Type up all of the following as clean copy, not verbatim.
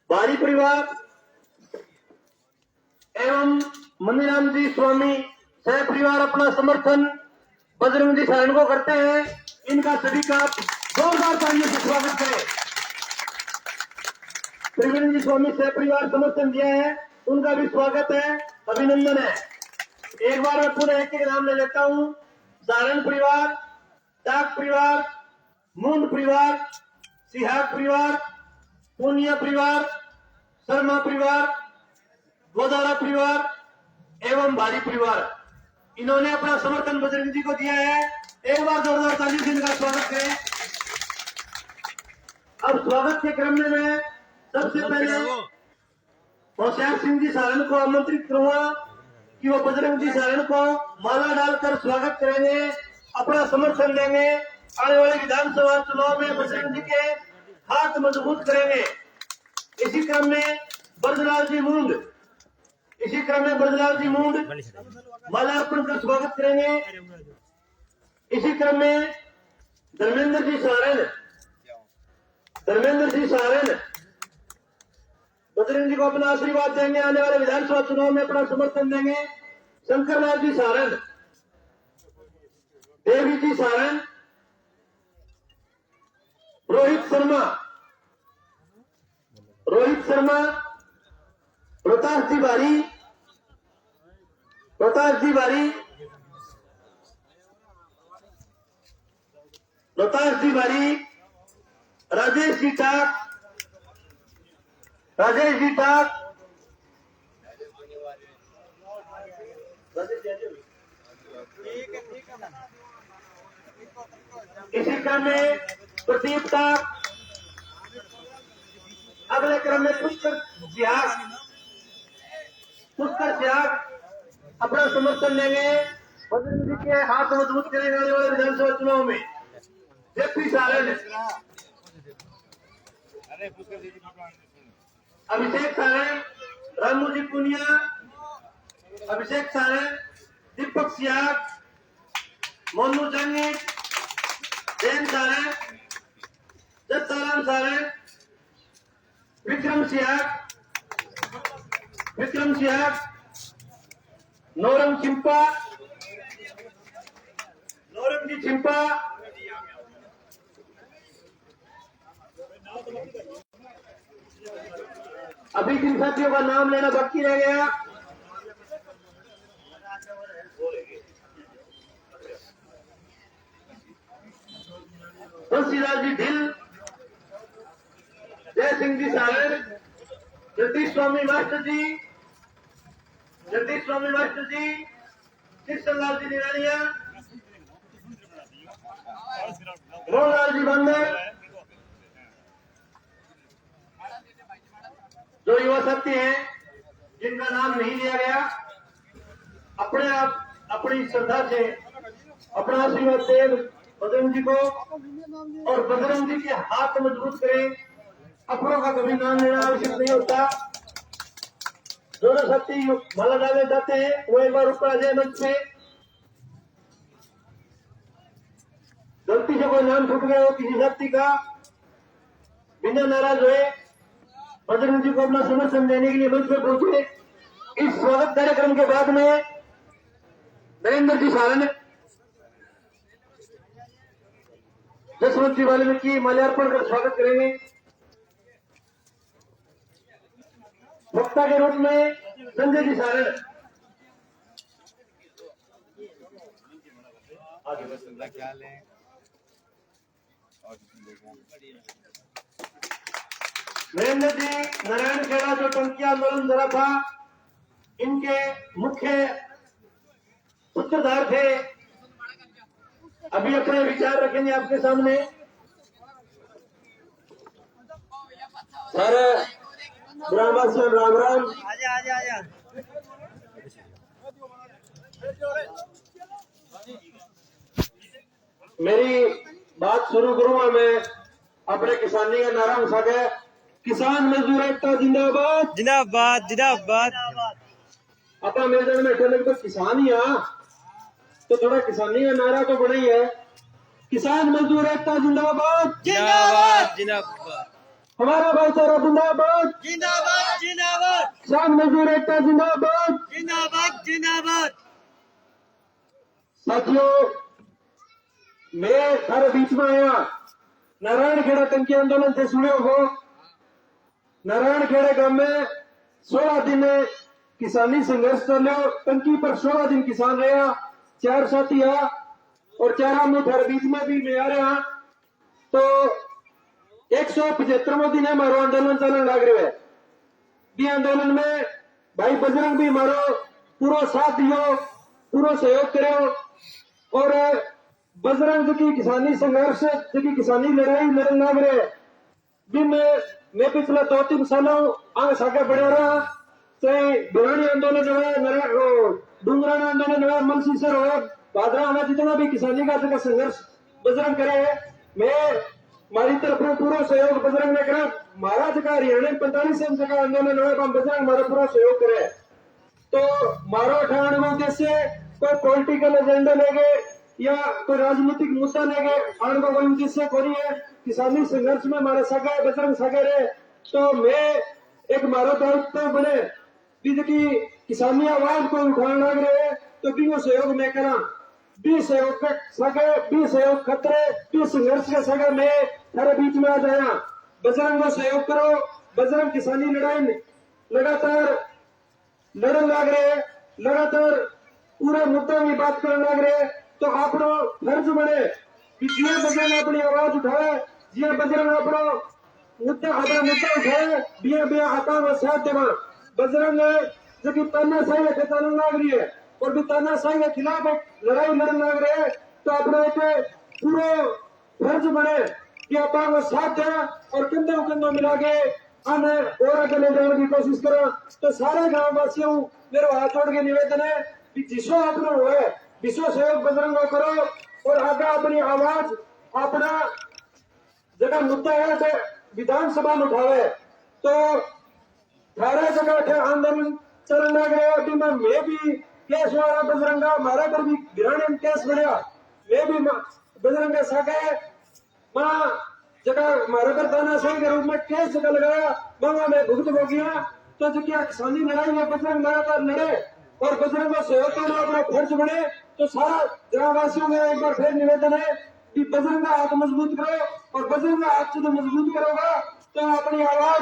भारी परिवार एवं मनीराम जी स्वामी सह परिवार अपना समर्थन बजरंग जी सारण को करते हैं। इनका सभी का जोरदार तालियों से स्वागत करें। त्रिवेणी जी स्वामी सह परिवार समर्थन दिया है, उनका भी स्वागत है, अभिनंदन है। एक बार मैं पूरे एक नाम ले लेता हूं। सारण परिवार, डाक परिवार, मुंड परिवार, सिहाग परिवार, पूनिया परिवार, शर्मा परिवार, गोदारा परिवार एवं भारी परिवार, इन्होंने अपना समर्थन बजरंग जी को दिया है। एक बार जोरदार ताली से इनका स्वागत करें। अब स्वागत के क्रम में मैं सबसे पहले होशियार सिंह जी सारण को आमंत्रित करूंगा कि वो बजरंग जी सारण को माला डालकर स्वागत करेंगे, अपना समर्थन देंगे। आने वाले विधानसभा चुनाव में बजरंग जी के हाथ मजबूत करेंगे। इसी क्रम में ब्रजलाल जी मूंड माला अर्पण कर स्वागत करेंगे। इसी क्रम में धर्मेंद्र जी सारण बजरंग जी को अपना आशीर्वाद देंगे, आने वाले विधानसभा चुनाव में अपना समर्थन देंगे। शंकरलाल जी सारण, देवी जी सारण, रोहित शर्मा, प्रताश जी बारी, राजेश जी टाक, इसी क्रम में प्रदीप टाक, अगले क्रम में पुष्कर सियाग अपना समर्थन लेंगे, बजरंग जी के हाथ मजबूत करेंगे आने वाले विधानसभा चुनाव में। जेपी सारण, अभिषेक सारण, रामू जी पुनिया, अभिषेक सारण, दीपक सियाग, मोनू जंगी, जैन सारण, जत्ताराम सारण, विक्रम सियाग, नौरंग जी चिंपा, अभी जिन साथियों का नाम लेना बाकी रह गया, तुलसीदास जी ढिल, जय सिंह जी सारण, जगदीश स्वामी मास्टर जी, कृष्णलाल जी निरानिया, मोहनलाल जी बंदर, जो युवा साथी हैं जिनका नाम नहीं लिया गया, अपने आप अपनी श्रद्धा से अपना आशीर्वाद दे बजरंग जी को, और बजरंग जी के हाथ मजबूत करें। अपनों का कभी नाम लेना आवश्यक नहीं होता। जो साथी माला डालने जाते हैं वो एक बार ऊपर आ जाए मंच पे। गलती से कोई नाम छूट गया हो किसी साथी का, बिना नाराज हुए बजरंग जी को अपना समर्थन देने के लिए मंच पे पहुंचे। इस स्वागत कार्यक्रम के बाद में नरेंद्र जी सारण, जसवंत जी वाल्मीकि माल्यार्पण कर स्वागत करेंगे। वक्ता के रूप में संजय जी सारण, नरेंद्र जी नारायण खेड़ा जो टंकी आंदोलन जरा था, इनके मुख्य सूत्रधार थे, अभी अपने विचार रखेंगे आपके सामने। सारे ग्रामवासियों राम राम। आजा। मेरी बात शुरू करूंगा मैं अपने किसानी का नारा उठा के, किसान मजदूर एकता जिंदाबाद। अपना मेरे में बैठे तो किसान ही तो थोड़ा किसानी का नारा तो बड़ा ही है। किसान मजदूर एकता जिंदाबाद। हमारा भाईचारा जिंदाबाद, जिंदाबाद जिंदाबाद किसान मजदूर एकता जिंदाबाद। जिंदाबाद जिंदाबाद। साथियों, मैं थारे बीच में आया नारायण खेड़ा टंकी आंदोलन से सुने हो। नारायण खेड़ा गांव में 16 दिन किसानी संघर्ष चलो। टंकी पर 16 दिन किसान रहा। 4 साथी आ और 4 में थारे बीच में भी मैं आ रहा। तो 175वां दिन है हमारो आंदोलन चलन लग रहा है। ये आंदोलन में भाई बजरंग भी हमारो पूरा साथ दियो, पूरा सहयोग करो। और बजरंग की किसानी संघर्ष की किसानी लड़ाई लड़न लग रहे भी मैं पिछले 2-3 सालों आगे सागे बढ़ा रहा। चाहे भिवानी आंदोलन हो, डूंगराना आंदोलन हो, मनसीसर हो, भादरा में जितना भी किसानी का जगह संघर्ष बजरंग करे है, मैं हमारी तरफ में पूरा सहयोग बजरंग ने करा। महाराज का हरियाणा में 45 जगह आंदोलन हो, बजरंग हमारा पूरा सहयोग करे। तो मारो ठाण में उद्देश्य कोई पॉलिटिकल एजेंडा लेके या कोई राजनीतिक मुद्दा लेके आने का कोई उद्देश्य कोई है। किसानी संघर्ष में हमारे सगे बजरंग सगे रहे। तो मैं एक मारो दायित्व बने की किसानी आवाज को उठाने लग रहे तो भी वो सहयोग मैं करा। भी सहयोग के सगे, भी सहयोग खतरे, भी संघर्ष के सगे मैं थारे बीच में आ जाया। बजरंग को सहयोग करो। बजरंग किसानी लड़ाई लगातार लड़न लग रहे, लगातार पूरे मुद्दों की बात करने लग रहे। तो आपनो फर्ज बने कि जिया बजरंग अपनी आवाज उठाए, जिया बजरंग अपना मुद्दा उठाए, बिया बिया आता व साथ देवा। बजरंग जो कि तानाशाही के चलन लग रही है और भी तानाशाही के खिलाफ एक लड़ाई लड़न लग रहे हैं। तो अपना एक पूरा फर्ज बने कि आप साथ दे और कंधों कंधों मिला के आने और आगे ले जाने की कोशिश करो। तो सारे गांव वासियों मेरे हाथ जोड़ के निवेदन है कि जिसो अपना हुए विश्व सहयोग बजरंग करो और आगे अपनी आवाज अपना जगह मुद्दा है तो विधानसभा में उठावे। तो 18 जगह आंदोलन चलन लग रहे। अभी मैं भी केस हुआ बजरंगा, हमारे पर भी भिरानी में केस बढ़िया। मैं भी बजरंग के सागे मां जगह हमारे पर तानाशाही के रूप में केस जगह लगाया, मांगा मैं भुगत हो गया। तो जो क्या किसानी लड़ाई में बजरंग लगातार लड़े और बजरंग को सहयोग करना अपना फर्ज बने। तो सारा ग्रामवासियों में एक बार फिर निवेदन है कि बजरंग का हाथ मजबूत करो और बजरंग का हाथ जो मजबूत करोगा तो अपनी आवाज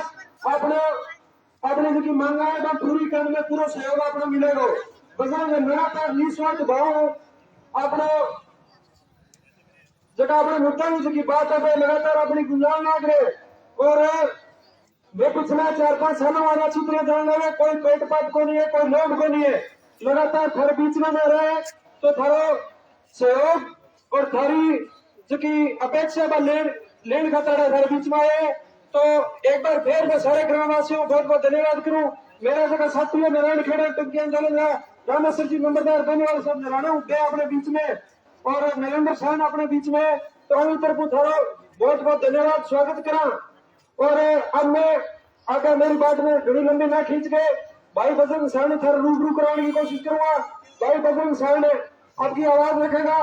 अपने जो की मांगा है तो पूरी करने में पूरा सहयोग अपना मिलेगा। बजरंग लगातार निस्वार्थ भाव अपना जगह अपने मुद्दा की बात है लगातार अपनी गुंजान लाग रहे। और मैं पिछले 4-5 सालों वाला चित्र जान रहे, कोई पेट पात को नहीं है, कोई लोड को नहीं है, लगातार थारे बीच में जा रहे हैं। तो थारो सहयोग और थारी जो की अपेक्षा लेन खाता थारे बीच में आए। तो एक बार फिर मैं सारे ग्रामवासियों को बहुत बहुत धन्यवाद करूं। मेरा जगह साथी है नारायण खेड़ा टंकी आंदोलन रामेश्वर जी नंबरदार धन्यवाद सब नराना उठे अपने बीच में और नरेंद्र साहन अपने बीच में। तो उन तरफ थारो बहुत बहुत धन्यवाद स्वागत करा। और अब मैं आगे मेरी बात में घड़ी लंबी ना खींच के भाई बजरंग साहनी थारा रूबरू कराने की कोशिश करूंगा। भाई बजरंग साहन आपकी आवाज रखेगा।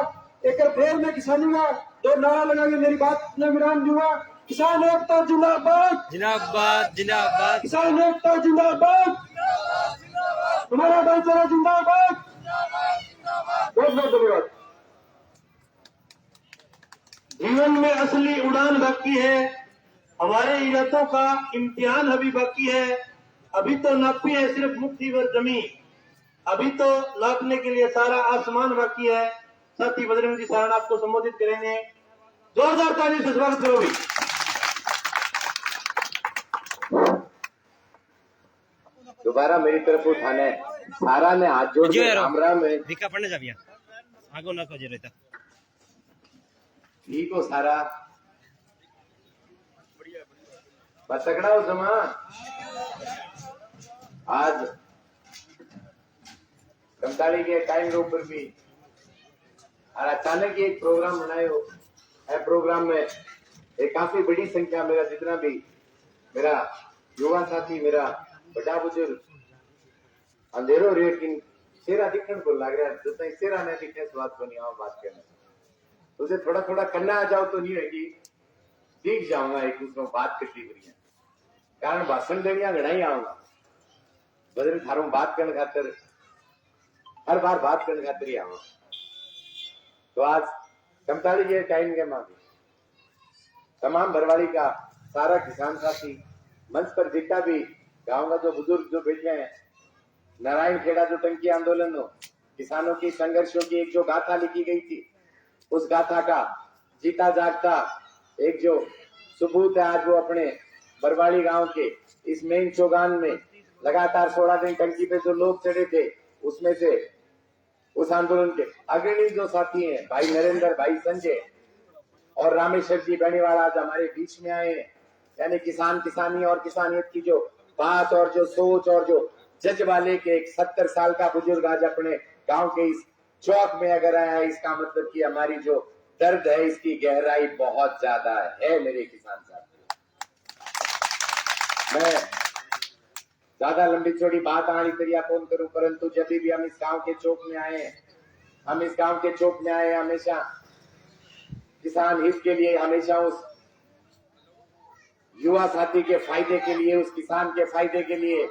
एक फिर मैं किसानी का 2 नारा लगा के मेरी बात में विराम दूंगा। किसान एकता जिंदाबाद, जिंदाबाद जिंदाबाद। किसान एकता जिंदाबाद, हमारा भाईचारा जिंदाबाद। बहुत बहुत धन्यवाद। जीवन में असली उड़ान बाकी है, हमारे इरादों का इम्तिहान अभी बाकी है। अभी तो नापी है सिर्फ मुट्ठी भर जमीन, अभी तो नापने के लिए सारा आसमान बाकी है। साथी बजरंग जी सारण आपको संबोधित करेंगे, जोरदार ताली से स्वागत करोगे। दोबारा मेरी तरफ उठाने सारा ने हाथ जोड़ के राम राम में दिखा पड़ने जा बिया आगो ना को जे रहता ठीक हो सारा बस तगड़ा हो जमा। आज कंताड़ी के टाइम के ऊपर भी और अचानक ही एक प्रोग्राम बनाए हो है। प्रोग्राम में एक काफी बड़ी संख्या मेरा जितना भी मेरा युवा साथी मेरा बड़ा बुजुर्ग अंधेरो रेट की सेरा दिखने को लग रहा है। जितना सेरा ने दिखने से बात को नहीं आओ बात करने तुझे थोड़ा थोड़ा करना आ जाओ तो नहीं होगी, दिख जाऊंगा एक दूसरों बात करती हुई है। कारण भाषण देनिया घणाई आऊंगा बदल थारों बात करने खातिर हर बार बात करने खातिर ही आऊंगा। तो आज कमताली के टाइम के माफी तमाम बरवाड़ी का सारा किसान साथी मंच पर जितना भी गांव का जो बुजुर्ग जो बैठे हैं, नारायण खेड़ा जो टंकी आंदोलन हो, किसानों की संघर्षों की एक जो गाथा लिखी गई थी, उस गाथा का जीता जागता एक जो सबूत है आज वो अपने बरवाड़ी गांव के इस मेन चौगान में लगातार 16 दिन टंकी पे जो लोग चढ़े थे, उसमें से उस आंदोलन के अग्रणी जो साथी हैं, भाई नरेंद्र, भाई संजय और रामेश्वर जी बेनीवाला आज हमारे बीच में आए हैं। यानी किसान किसानी और किसानियत की जो बात और जो सोच और जो जज्बा लेके एक 70 साल का बुजुर्ग आज अपने गांव के इस चौक में अगर आया है, इसका मतलब कि हमारी जो दर्द है इसकी गहराई बहुत ज्यादा है मेरे किसान साथियों। मैं ज्यादा लंबी चौड़ी बात आनी तरिया कौन करूं, परंतु जब भी हम इस गांव के चौक में आए, हम इस गांव के चौक में आए हमेशा किसान हित के लिए, हमेशा उस युवा साथी के फायदे के लिए, उस किसान के फायदे के लिए।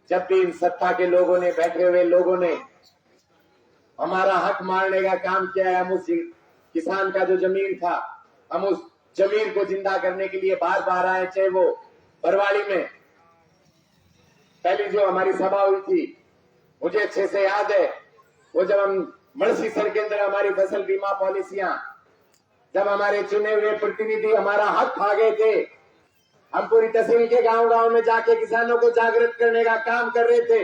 जब भी इन सत्ता के लोगों ने, बैठे हुए लोगों ने हमारा हक मारने का काम किया है, हम उस किसान का जो जमीन था, हम उस जमीन को जिंदा करने के लिए बार बार आए। चाहे वो बरवाड़ी में पहली जो हमारी सभा हुई थी, मुझे अच्छे से याद है, वो जब हम मड़सी सर के अंदर हमारी फसल बीमा पॉलिसियां, जब हमारे चुने हुए प्रतिनिधि हमारा हक खा गए थे, हम पूरी तहसील के गांव गांव में जाके किसानों को जागृत करने का काम कर रहे थे।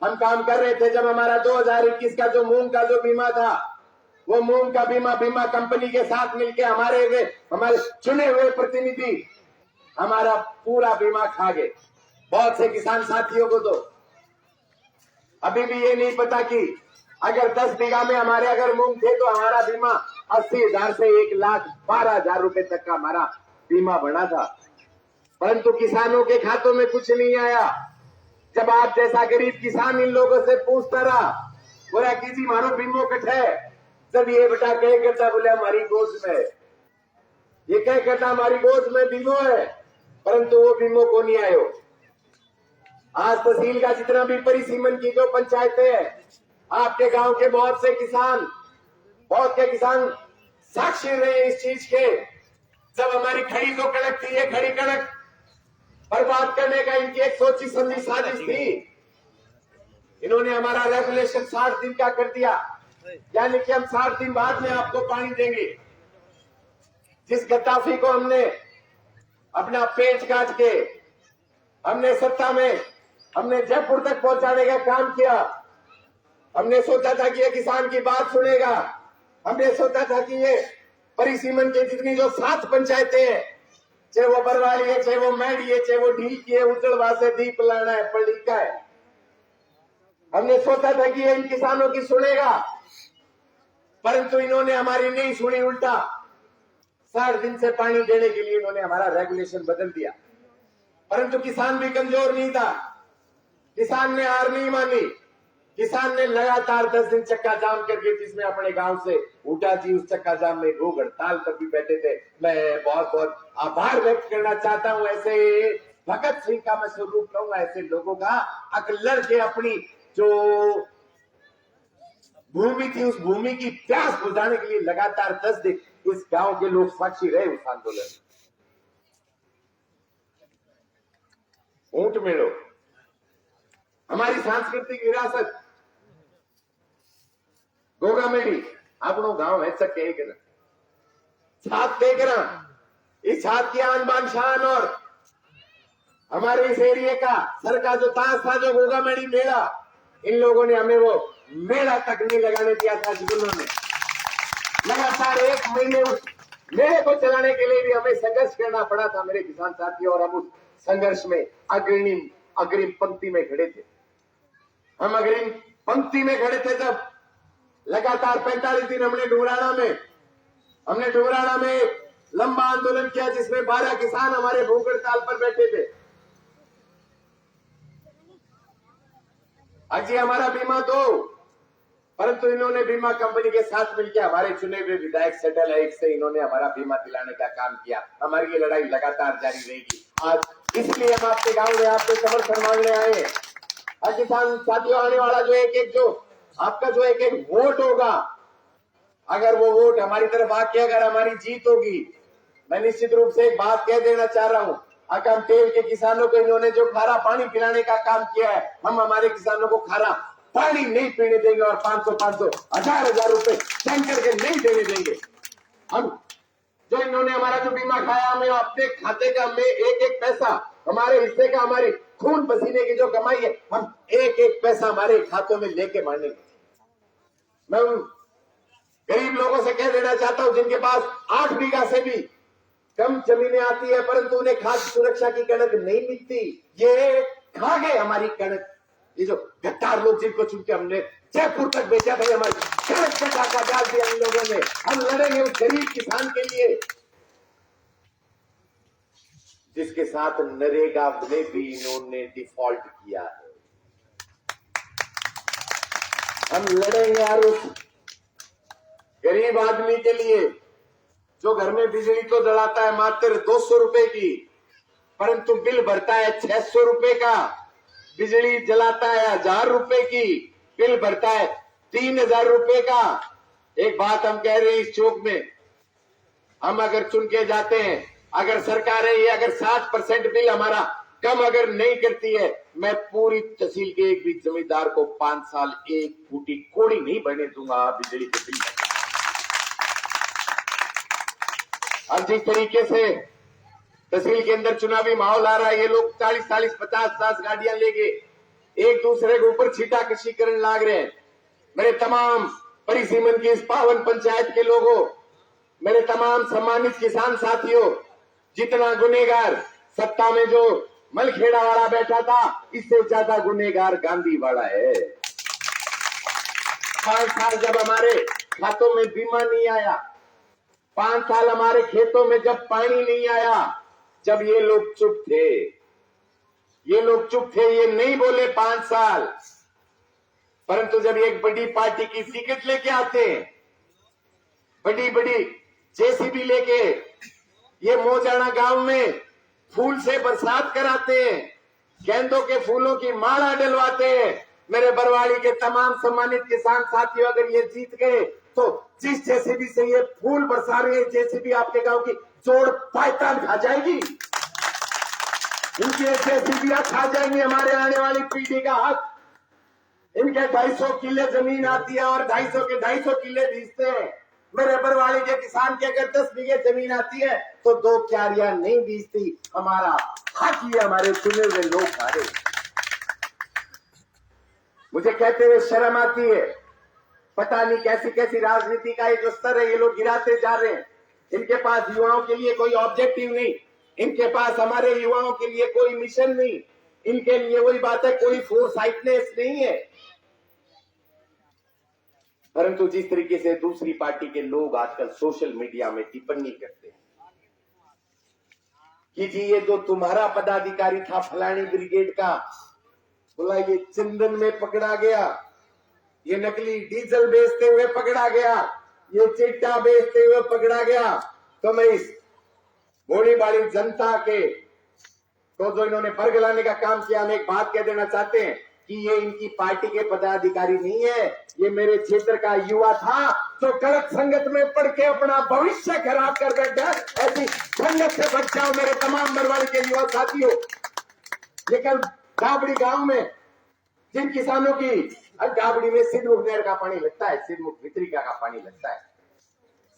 हम काम कर रहे थे जब हमारा 2021 का जो मूंग का जो बीमा था, वो मूंग का बीमा कंपनी के साथ मिलकर हमारे चुने हुए प्रतिनिधि हमारा पूरा बीमा खा गए। बहुत से किसान साथियों को तो अभी भी ये नहीं पता कि अगर 10 बीघा में हमारे अगर मूंग थे तो हमारा बीमा 80,000 से 1,12,000 रुपए तक का हमारा बीमा बना था। परंतु किसानों के खातों में कुछ नहीं आया। जब आप जैसा गरीब किसान इन लोगों से पूछता रहा, बोला कि जी मारो बीमो कट है, जब ये बेटा कह करता बोले हमारी गोद में, ये कह करता हमारी गोद में बीमो है, परंतु वो बीमो को नहीं आयो। आज तहसील का जितना भी परिसीमन की जो पंचायतें हैं, आपके गांव के बहुत से किसान साक्षी रहे इस चीज के। जब हमारी खड़ी जो कड़क थी, ये खड़ी कड़क बर्बाद करने का इनकी एक सोची समझी साजिश थी। इन्होंने हमारा रेगुलेशन 60 दिन का कर दिया, यानी कि हम 60 दिन बाद में आपको पानी देंगे। जिस गद्दाफी को हमने अपना पेट काट के हमने सत्ता में हमने जयपुर तक पहुंचाने का काम किया, हमने सोचा था कि ये किसान की बात सुनेगा, हमने सोचा था कि ये परिसीमन के जितनी जो 7 पंचायतें हैं, चाहे वो बरवाड़ी है, चाहे वो मैडी है, चाहे वो ढील की है, उजड़वा से दीप लाना है, पलिका है, हमने सोचा था कि ये इन किसानों की सुनेगा, परंतु इन्होंने हमारी नहीं सुनी। उल्टा 60 दिन से पानी देने के लिए इन्होंने हमारा रेगुलेशन बदल दिया। परंतु किसान भी कमजोर नहीं था, किसान ने हार नहीं मानी। किसान ने लगातार 10 दिन चक्का जाम करके, जिसमें अपने गांव से उठा जी, उस चक्का जाम में भूख हड़ताल पर भी बैठे थे। मैं बहुत बहुत आभार व्यक्त करना चाहता हूं ऐसे भगत सिंह का मैं स्वरूप कहूंगा, ऐसे लोगों का अकलर के अपनी जो भूमि थी, उस भूमि की प्यास बुझाने के लिए लगातार 10 दिन इस गांव के लोग साक्षी रहे उस आंदोलन। ऊंट मेलो हमारी सांस्कृतिक विरासत, गोगा मेड़ी आपनो गांव है सके एक ना छात देख रहा, इस छात की आन बान शान और हमारे इस एरिया का सर का जो ताज था, जो गोगा मेड़ी मेला, इन लोगों ने हमें वो मेला तक नहीं लगाने दिया था। उन्होंने लगातार 1 महीने उस मेले को चलाने के लिए भी हमें संघर्ष करना पड़ा था मेरे किसान साथी, और हम उस संघर्ष में अग्रिम पंक्ति में खड़े थे। हम अग्रिम पंक्ति में खड़े थे जब लगातार 45 दिन हमने डुमराना में लंबा आंदोलन किया, जिसमें 12 किसान हमारे भूख हड़ताल पर बैठे थे। अजी हमारा बीमा दो, परंतु इन्होंने बीमा कंपनी के साथ मिलकर हमारे चुने हुए विधायक सैटेलाइट से इन्होंने हमारा बीमा दिलाने का काम किया। हमारी ये लड़ाई लगातार जारी रहेगी। आज इसलिए हम आपके गांव में आपसे समर्थन मांगने आए हैं। और किसान साथियों, आने वाला जो एक आपका जो एक वोट होगा, अगर वो वोट हमारी तरफ आके अगर हमारी जीत होगी, मैं निश्चित रूप से एक बात कह देना चाह रहा हूं। अकम तेल के किसानों को इन्होंने जो खारा पानी पिलाने का काम किया है, हम हमारे किसानों को खारा पानी नहीं पीने देंगे और 500 हजार रुपए टैंकर के नहीं देने देंगे। हम जो इन्होंने हमारा जो बीमा खाया, हमें अपने खाते का हमें एक पैसा, हमारे हिस्से का, हमारे खून पसीने की जो कमाई है, हम एक पैसा हमारे खातों में लेके मानेंगे। मैं उन गरीब लोगों से कह देना चाहता हूं जिनके पास 8 बीघा से भी कम जमीनें आती है, परंतु उन्हें खाद्य सुरक्षा की कणक नहीं मिलती, ये खा गए हमारी कणक। ये जो गद्दार लोग जिनको चुन के हमने जयपुर तक भेजा था, हमारी कणक पे डाका डाल दिया इन लोगों ने। हम लड़ेंगे उस गरीब किसान के लिए जिसके साथ नरेगा में भी इन्होंने डिफॉल्ट किया है। हम लड़ेंगे यार उस गरीब आदमी के लिए जो घर में बिजली तो जलाता है मात्र 200 रुपए की, परंतु बिल भरता है 600 रुपए का। बिजली जलाता है 1000 रुपए की, बिल भरता है 3000 रुपए का। एक बात हम कह रहे हैं इस चौक में, हम अगर चुन के जाते हैं, अगर सरकार है ये अगर 60% बिल हमारा कम अगर नहीं करती है, मैं पूरी तहसील के एक भी जमींदार को 5 साल एक फूटी कोड़ी नहीं भरने दूंगा बिजली के बिल। अब जिस तरीके से तहसील के अंदर चुनावी माहौल आ रहा है, ये लोग 40, 50 गाड़ियां लेके एक दूसरे के ऊपर छीटाकशी करने लाग रहे हैं। मेरे तमाम परिसीमन की इस पावन पंचायत के लोगों, मेरे तमाम सम्मानित किसान साथियों, जितना गुनेगार सत्ता में जो मलखेड़ा वाला बैठा था, इससे ज्यादा गुनेगार गांधी वाला है। 5 साल जब हमारे खातों में बीमा नहीं आया, 5 साल हमारे खेतों में जब पानी नहीं आया, जब ये लोग चुप थे, ये नहीं बोले 5 साल। परंतु जब एक बड़ी पार्टी की टिकट लेके आते हैं, बड़ी जेसीबी लेके ये मोजाना गांव में फूल से बरसात कराते हैं, गेंदों के फूलों की माला डलवाते हैं। मेरे बरवाड़ी के तमाम सम्मानित किसान साथियों, अगर ये जीत गए तो जिस जेसीबी से ये फूल बरसा रही है, जेसीबी आपके गांव की जोड़ पायतान खा जाएगी। इनकी जेसीबियां खा जाएंगी हमारे आने वाली पीढ़ी का हक। इनके 250 किले जमीन आती है और 250 किले बीजते हैं। मेरे बरवाड़ी के किसान के अगर 10 बीघे जमीन आती है तो 2 क्यारियां नहीं बीजती। हमारा हक ये हमारे चुने हुए लोग खा रहे। मुझे कहते हुए शर्म आती है, पता नहीं कैसी कैसी राजनीति का ये जो स्तर है, ये लोग गिराते जा रहे हैं। इनके पास युवाओं के लिए कोई ऑब्जेक्टिव नहीं, इनके पास हमारे युवाओं के लिए कोई मिशन नहीं, इनके लिए वही बात है, कोई फोरसाइटनेस नहीं है। परंतु जिस तरीके से दूसरी पार्टी के लोग आजकल सोशल मीडिया में टिप्पणी करते हैं कि जी ये जो तुम्हारा पदाधिकारी था फलानी ब्रिगेड का, बोला ये चंदन में पकड़ा गया, ये नकली डीजल बेचते हुए पकड़ा गया, ये चिट्टा बेचते हुए पकड़ा गया। तो मैं इस बड़ी बाड़ी जनता के तो जो इन्होंने बरगलाने का काम किया, हम एक बात कह देना चाहते हैं कि ये इनकी पार्टी के पदाधिकारी नहीं है, ये मेरे क्षेत्र का युवा था जो गलत संगत में पड़ के अपना भविष्य खराब कर बैठा। ऐसी संगत से बच जाओ मेरे तमाम बरवाड़ी के युवा साथियों। ये कल डाबड़ी गांव में जिन किसानों की डाबड़ी में सिद्धमुख नहर का पानी लगता है, सिद्धमुख वितरिका का पानी लगता है,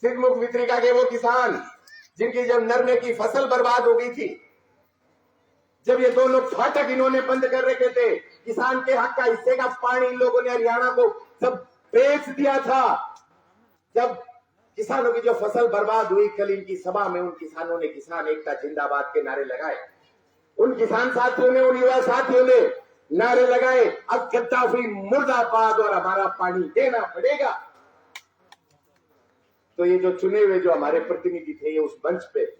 सिद्धमुख वितरिका के वो किसान जिनकी जब नरने की फसल बर्बाद हो गई थी, जब ये दोनों फाटक इन्होंने बंद कर रखे थे, किसान के हक का हिस्से का पानी इन लोगों ने हरियाणा को जब बेच दिया था, जब किसानों की जो फसल बर्बाद हुई, कल इनकी सभा में उन किसानों ने किसान एकता जिंदाबाद के नारे लगाए। उन किसान साथियों ने, उन युवा साथियों ने नारे लगाए, अब गद्दाफी मुर्दाबाद और हमारा पानी देना पड़ेगा। तो ये जो चुने हुए जो हमारे प्रतिनिधि थे, ये उस मंच पे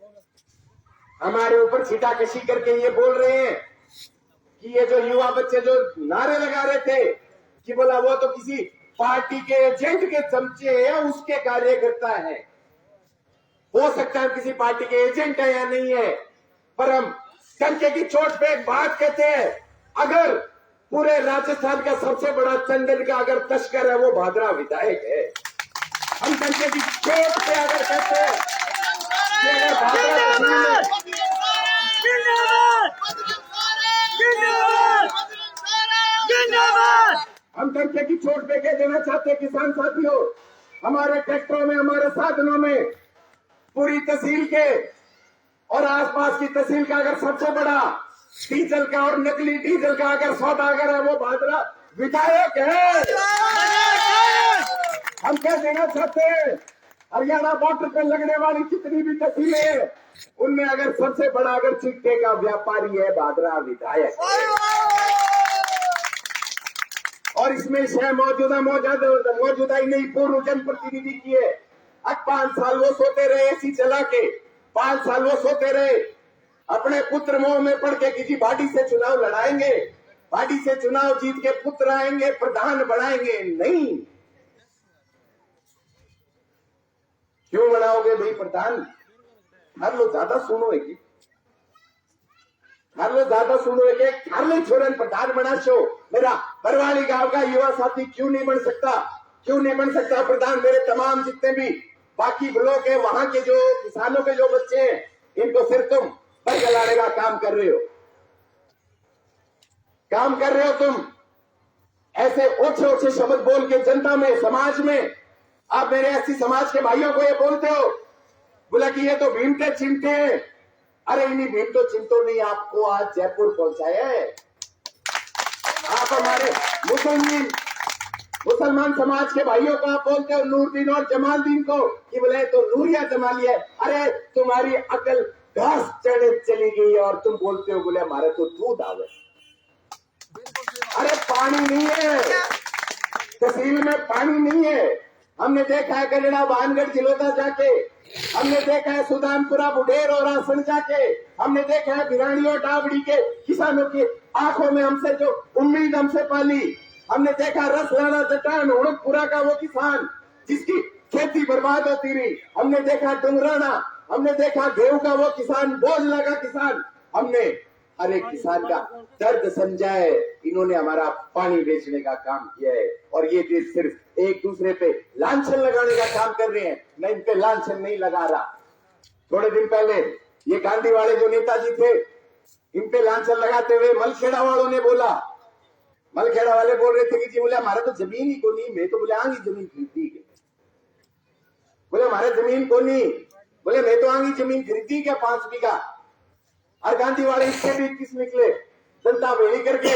हमारे ऊपर छीटाकशी करके ये बोल रहे हैं कि ये जो युवा बच्चे जो नारे लगा रहे थे कि बोला वो तो किसी पार्टी के एजेंट के चमचे है, उसके कार्यकर्ता है। हो सकता है किसी पार्टी के एजेंट है या नहीं है, पर हम डंके की चोट पे एक बात कहते हैं, अगर पूरे राजस्थान का सबसे बड़ा चंदन का अगर तस्कर है वो भादरा विधायक है। हम डंके की चोट पे अगर कहते हैं कि अगर भादरा हम डंके की चोट पे कह देना चाहते हैं किसान साथियों, हमारे ट्रैक्टरों में, हमारे साधनों में पूरी तहसील के और आसपास की तहसील का अगर सबसे बड़ा डीजल का और नकली डीजल का अगर सौदागर है वो भादरा विधायक है। हम कह देना चाहते हैं हरियाणा बॉर्डर पर लगने वाली जितनी भी तहसीलें हैं उनमें अगर सबसे बड़ा अगर चिट्टे का व्यापारी है भादरा विधायक। और इसमें शह मौजूदा ही नहीं, पूर्व जनप्रतिनिधि की है। अब 5 साल वो सोते रहे एसी चला के, 5 साल वो सोते रहे, अपने पुत्र मोह में पड़ के किसी भाटी से चुनाव लड़ाएंगे, भाटी से चुनाव जीत के पुत्र आएंगे, प्रधान बनाएंगे। नहीं, क्यों बनाओगे भाई प्रधान? हर लोग ज्यादा सुनो है कि हर लोग ज्यादा सुनो है कि हर लोग छोरन प्रधान बना शो। मेरा बरवाली गांव का युवा साथी क्यों नहीं बन सकता? क्यों नहीं बन सकता प्रधान? मेरे तमाम जितने भी बाकी ब्लॉक है वहां के जो किसानों के जो बच्चे हैं इनको सिर्फ तुम पर गलाने का काम कर रहे हो, काम कर रहे हो तुम। ऐसे ओछे ओछे शब्द बोल के जनता में, समाज में आप मेरे ऐसी समाज के भाइयों को ये बोलते हो, बोला कि ये तो भीमते चिमटे हैं। अरे इन्हीं भीमतो चिमटों ने आपको आज जयपुर पहुंचाया है। आप हमारे मुसलमान समाज के भाइयों को आप बोलते हो नूरदीन और जमालदीन को कि बोले तो नूरिया जमा लिया। अरे तुम्हारी अकल घास चढ़े चली गई और तुम बोलते हो बोले हमारे तो दूध आवे। अरे पानी नहीं है, तहसील में पानी नहीं है। हमने देखा है कनेडा, भानगढ़, जिलोता जाके, हमने देखा है सुदानपुरा, बुढेर और आसन जाके, हमने देखा है भिरानी और डाबड़ी के किसानों की आंखों में हमसे जो उम्मीद हमसे पाली। हमने देखा रसलाना, जटान, उड़कपुरा का वो किसान जिसकी खेती बर्बाद होती रही। हमने देखा डुंगराना, हमने देखा गेहूं का वो किसान, बोझला का किसान। हमने हर एक किसान का दर्द समझा है। इन्होंने हमारा पानी बेचने का काम किया है और ये देश सिर्फ एक दूसरे पे लांछन लगाने का काम कर रहे हैं। मैं इन पे लांछन नहीं लगा रहा। थोड़े दिन पहले ये गांधी वाले जो नेताजी थे इन पे लांछन लगाते हुए मलखेड़ा वालों ने बोला, मलखेड़ा वाले बोल रहे थे कि जी बोले हमारा तो जमीन ही को नहीं, मैं तो बोले आंगी जमीन खरीदी है। बोले हमारा जमीन को नहीं, बोले मैं तो आंगी जमीन खरीदी क्या 5 बीघा। और गांधी वाले इससे भी 21 निकले जनता बेड़ी करके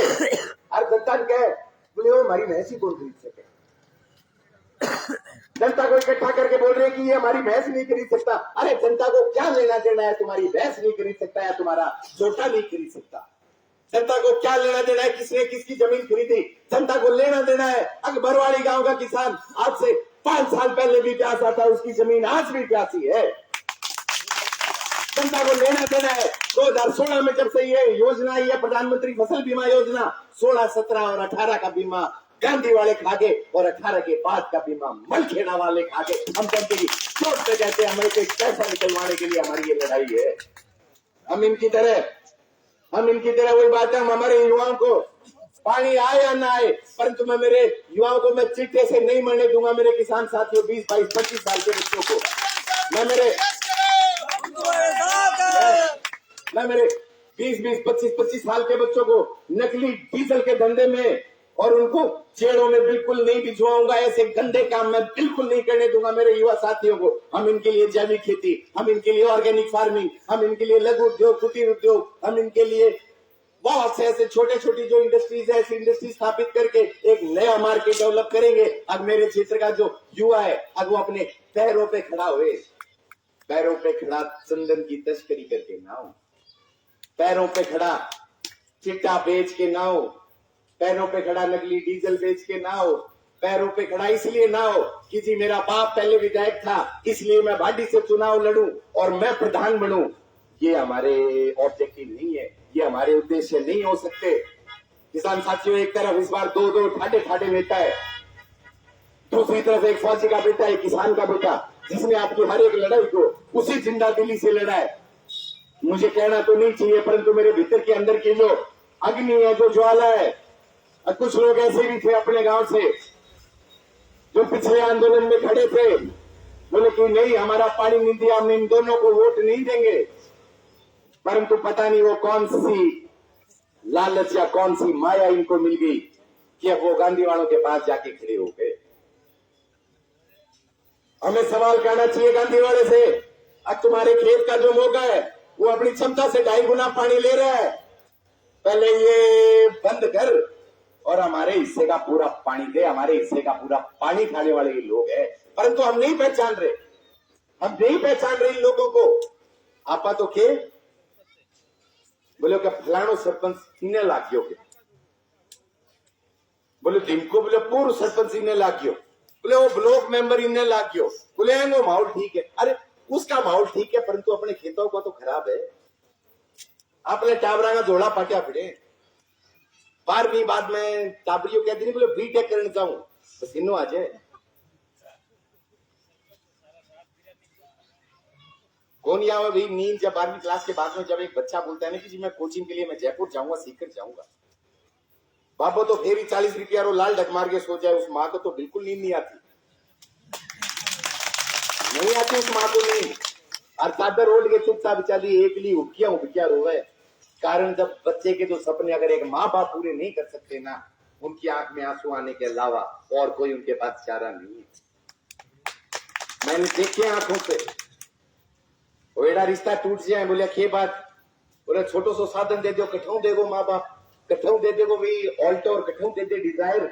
और जनता ने कहे बोले वो हमारी भैंस ही कौन खरीद सके। जनता को इकट्ठा करके बोल रहे कि ये हमारी भैंस नहीं खरीद सकता। अरे जनता को क्या लेना देना है? तुम्हारी भैंस नहीं खरीद सकता या तुम्हारा छोटा नहीं खरीद सकता। जनता को क्या लेना देना है किसने किसकी जमीन खरीदी? जनता को लेना देना है अगर बरवाड़ी गांव का किसान आज से 5 साल पहले भी प्यासा था, उसकी जमीन आज भी प्यासी है। जनता को लेना देना है। 2016 में जब से ये योजना आई है प्रधानमंत्री फसल बीमा योजना, 16, 17 और 18 का बीमा गांधी वाले खा गए और 18 के बाद का बीमा मलखेड़ा वाले खा गए। हम जनता की चोट पे कहते हैं हमें कोई पैसा निकलवाने के लिए हमारी ये लड़ाई है। हम इनकी तरह वही बात है, हम हमारे युवाओं को पानी आए या ना आए, परंतु मैं मेरे युवाओं को मैं चिट्टे से नहीं मरने दूंगा। मेरे किसान साथियों 20, 22, 25 साल के बच्चों को मैं मेरे 20, 25 साल के बच्चों को नकली डीजल के धंधे में और उनको जेड़ों में बिल्कुल नहीं भिजवाऊंगा। ऐसे गंदे काम मैं बिल्कुल नहीं करने दूंगा मेरे युवा साथियों को। हम इनके लिए जैविक खेती, हम इनके लिए ऑर्गेनिक फार्मिंग, हम इनके लिए लघु उद्योग, कुटीर उद्योग, हम इनके लिए बहुत से ऐसे छोटे छोटी जो इंडस्ट्रीज है ऐसी इंडस्ट्री स्थापित करके एक नया मार्केट डेवलप करेंगे। अब मेरे क्षेत्र का जो युवा है अब वो अपने पैरों पे खड़ा हुए, पैरों पे खड़ा चंदन की तस्करी करके ना हो, पैरों पे खड़ा चिट्टा बेच के ना हो, पैरों पे खड़ा नकली डीजल बेच के ना हो, पैरों पे खड़ा इसलिए ना हो कि जी मेरा बाप पहले विधायक था इसलिए मैं भाटी से चुनाव लड़ूं और मैं प्रधान बनूं। ये हमारे ऑब्जेक्टिव नहीं है, ये हमारे उद्देश्य नहीं हो सकते। किसान साथियों एक तरफ इस बार दो ठाटे नेता है, दूसरी तरफ एक फौजी का बेटा, एक किसान का बेटा जिसने आपकी हर एक लड़ाई को उसी जिंदा दिली से लड़ा है। मुझे कहना तो नहीं चाहिए, परंतु मेरे भीतर के अंदर की जो अग्नि है, जो ज्वाला है, और कुछ लोग ऐसे भी थे अपने गांव से जो पिछले आंदोलन में खड़े थे, बोले कि नहीं, हमारा पानी नहीं दिया, हम इन दोनों को वोट नहीं देंगे। परंतु पता नहीं वो कौन सी लालच या कौन सी माया इनको मिल गई कि अब वो गांधी वालों के पास जाके खड़े हो गए। हमें सवाल करना चाहिए गांधी वाले से, अब तुम्हारे खेत का जो मौका है वो अपनी क्षमता से 2.5 गुना पानी ले रहा है, पहले ये बंद कर और हमारे हिस्से का पूरा पानी दे। हमारे हिस्से का पूरा पानी खाने वाले ये लोग हैं, परंतु हम नहीं पहचान रहे, हम नहीं पहचान रहे इन लोगों को। आपा तो के बोले क्या फलाणो सरपंच इन्हें लागियो के, बोले जिनको बोले पूर्व सरपंच इन्हें लागियो, बोले वो ब्लॉक मेंबर इन्हें लागियो, बोले वो माहौल ठीक है। अरे उसका माहौल ठीक है, परंतु अपने खेतों का तो खराब है। अपने टावरा का जोड़ा पाटिया फिरे 12वीं बाद में टाबरियों कहती नहीं, बोले बीटेक करने जाऊं बस इनो आ जाए। कौन या भाई नींद जब 12वीं क्लास के बाद में जब एक बच्चा बोलता है ना कि जी मैं कोचिंग के लिए मैं जयपुर जाऊंगा, सीखकर जाऊंगा, बाबो तो फिर ही 40 रुपया रो लाल ढक मार के सो जाए। उस माँ को तो बिल्कुल नींद नहीं आती, नहीं आती उस माँ को नींद। और चादर ओढ़ के चुपचाप बेचारी एकली उबकिया रोवे। कारण जब बच्चे के जो सपने अगर एक माँ बाप पूरे नहीं कर सकते ना, उनकी आंख में आंसू आने के अलावा और कोई उनके पास चारा नहीं है। मैंने देखे आंखों से वो एड़ा रिश्ता टूट जाए, बोले खे बात, बोले छोटो सो साधन दे दो, कठों दे दो माँ बाप, कठों दे दो भाई ऑल्टो, और कठों दे दे डिजायर,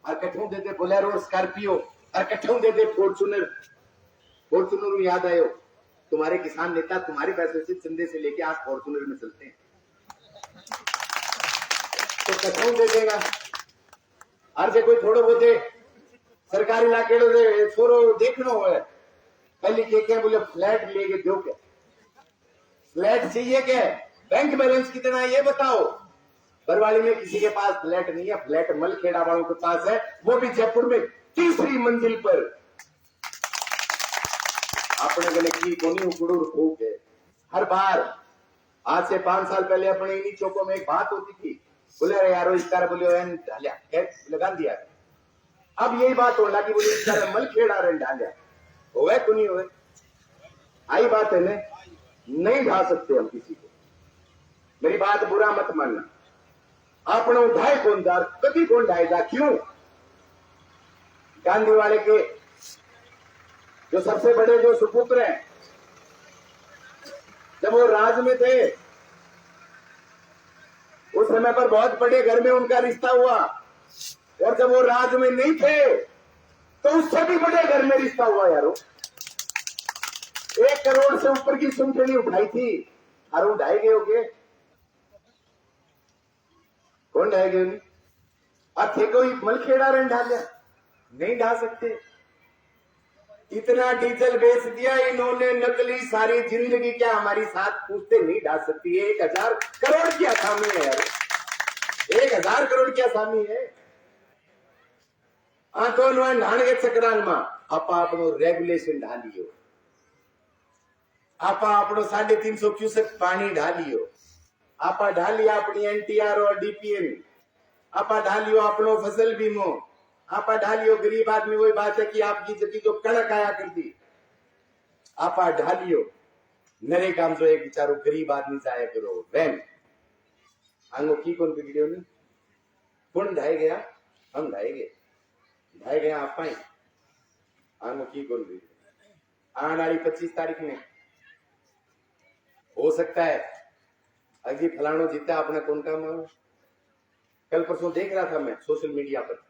और कठों दे दे बोलेरो स्कॉर्पियो, और कठों दे दे फॉर्चूनर। फॉर्चूनर याद आयो, तुम्हारे किसान नेता तुम्हारे पैसे से चंदे से लेके आज फॉर्चूनर में चलते हैं, तो कठों दे देगा। हर से कोई थोड़ो बोते सरकारी इलाके छोरो देखनो है, पहले क्या बोले फ्लैट लेके दो, क्या फ्लैट चाहिए, क्या बैंक बैलेंस कितना है ये बताओ। बरवाली में किसी के पास फ्लैट नहीं है, फ्लैट मलखेड़ा वालों के पास है, वो भी जयपुर में 3री मंजिल पर। अपने गले की कोनी उकड़ूर फूक है। हर बार आज से 5 साल पहले अपने इन्हीं चौकों में एक बात होती थी, बोले अरे यारो इस तरह बोले लगा दिया। अब यही बात होने लगी, बोले इस तरह मलखेड़ा रन डालिया होवे को नहीं होवे। आई बात है ना, नहीं ढा सकते हम किसी को। मेरी बात बुरा मत मानना, अपना ढाई कौन दार कभी कौन ढाएगा, क्यों? गांधी वाले के जो सबसे बड़े जो सुपुत्र हैं, जब वो राज में थे उस समय पर बहुत बड़े घर में उनका रिश्ता हुआ, और जब वो राज में नहीं थे तो उससे भी बड़े घर में रिश्ता हुआ। यारो 1 करोड़ से ऊपर की सुनखड़ी उठाई थी, और ढाई गए हो गए, कौन ढाई गए? अब थे कोई मलखेड़ा रन ढालिया, नहीं ढा सकते। इतना डीजल बेच दिया इन्होंने नकली, सारी जिंदगी क्या हमारी साथ पूछते नहीं ढा सकती है। 1000 करोड़ की आसामी है यार, 1000 करोड़ की आसामी है। तो ढाण के चक्रान में आपा अपनो रेगुलेशन ढालियो, आपा अपनो 350 क्यूसेक पानी ढालियो, आपा ढालिया अपनी एनटीआर और डीपीएम, आपा ढालियो अपनो फसल बीमो, आपा ढालियो गरीब आदमी। वही बात है कि आपकी जबकि जो कड़क आया करती, आपा ढालियो नरे काम जो एक बेचारो गरीब आदमी जाया करो वैन आंगो की कौन बिगड़ियो नहीं, कौन ढाई गया, हम ढाई गए आप आंगो की कौन बिगड़ियो। आने वाली 25 तारीख में हो सकता है अजी फलानो जीता, अपना कौन काम है। कल परसों देख रहा था मैं सोशल मीडिया पर,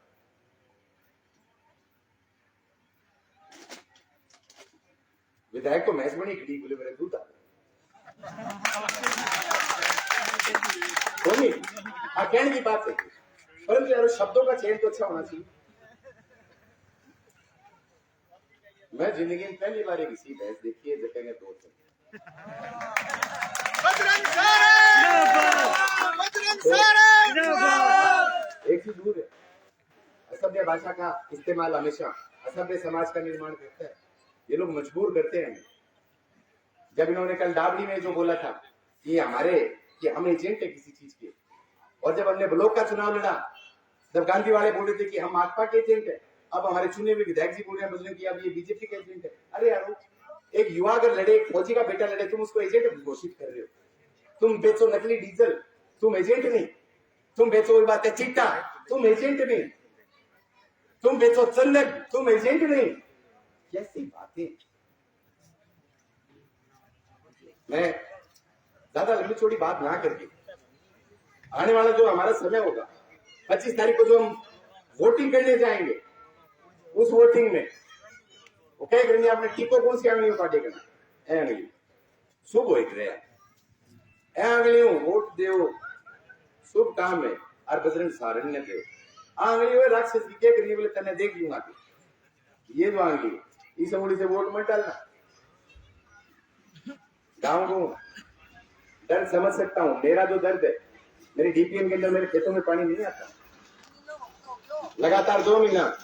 विधायक को मैच बनी खड़ी, बोले मेरे दूध कहने की बात है, परंतु यार शब्दों का चयन तो अच्छा होना चाहिए। मैं जिंदगी में पहली बार किसी भैंस देखी है जगह 2 एक ही दूर है। असभ्य भाषा का इस्तेमाल हमेशा असभ्य समाज का निर्माण करता है। ये लोग मजबूर करते हैं। जब इन्होंने कल डाबड़ी में जो बोला था कि हमारे कि हम एजेंट है किसी चीज के। और जब हमने ब्लॉक का चुनाव लड़ा, जब गांधी वाले बोल रहे थे कि हम भाजपा के एजेंट है, अब हमारे चुने हुए विधायक जी बोल रहे हैं बजरंग की अब ये बीजेपी के एजेंट है। अरे यार, एक युवा अगर लड़े, एक फौजी का बेटा लड़े, तुम उसको एजेंट घोषित कर रहे हो। तुम बेचो नकली डीजल, तुम एजेंट नहीं। तुम बेचो बात है चिट्टा, तुम एजेंट नहीं। तुम बेचो चंदन, तुम एजेंट नहीं। कैसी बातें। मैं ज्यादा लंबी चौड़ी बात ना करके, आने वाला जो हमारा समय होगा 25 तारीख को जो हम वोटिंग करने जाएंगे, उस वोटिंग में वो क्या करेंगे, आपने टीको कौन सी आंगलियों काटे करना है, आंगली शुभ हो आंगलियों वोट दो, शुभ काम है। और बजरंग सारण्य दो आंगलियों राक्षस की क्या करनी बोले तने देख लूंगा। ये जो आंगली इस अंगली से वोट मत डालना। गाँव को दर्द समझ सकता हूँ, मेरा जो दर्द है, मेरी डीपीएम के अंदर मेरे खेतों में पानी नहीं आता। लगातार 2 महीना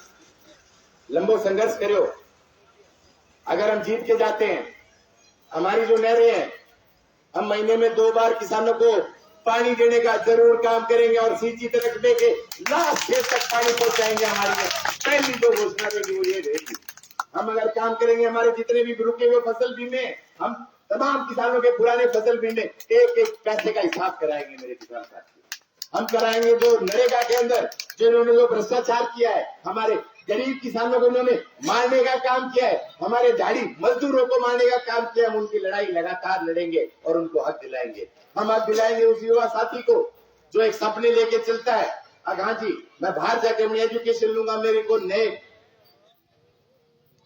लंबो संघर्ष करो। अगर हम जीत के जाते हैं, हमारी जो नहरें हैं, हम महीने में 2 बार किसानों को पानी देने का जरूर काम करेंगे और सींची तक के लास्ट फेज तक पानी पहुंचाएंगे। हमारी पहली जो घोषणा रहेगी वो ये रहेगी। हम अगर काम करेंगे, हमारे जितने भी रुके हुए फसल बीमे, हम तमाम किसानों के पुराने फसल बीमे एक एक पैसे का हिसाब कराएंगे मेरे किसान साथी। हम कराएंगे जो नरेगा के अंदर जिन्होंने जो भ्रष्टाचार किया है, हमारे गरीब किसानों को उन्होंने मारने का काम किया है, हमारे झाड़ी मजदूरों को मारने का काम किया, हम उनकी लड़ाई लगातार लड़ेंगे और उनको हक दिलाएंगे। हम हक दिलाएंगे उस युवा साथी को जो एक सपने लेके चलता है। अब हाँ जी, मैं बाहर जाके अपनी एजुकेशन लूंगा, मेरे को नए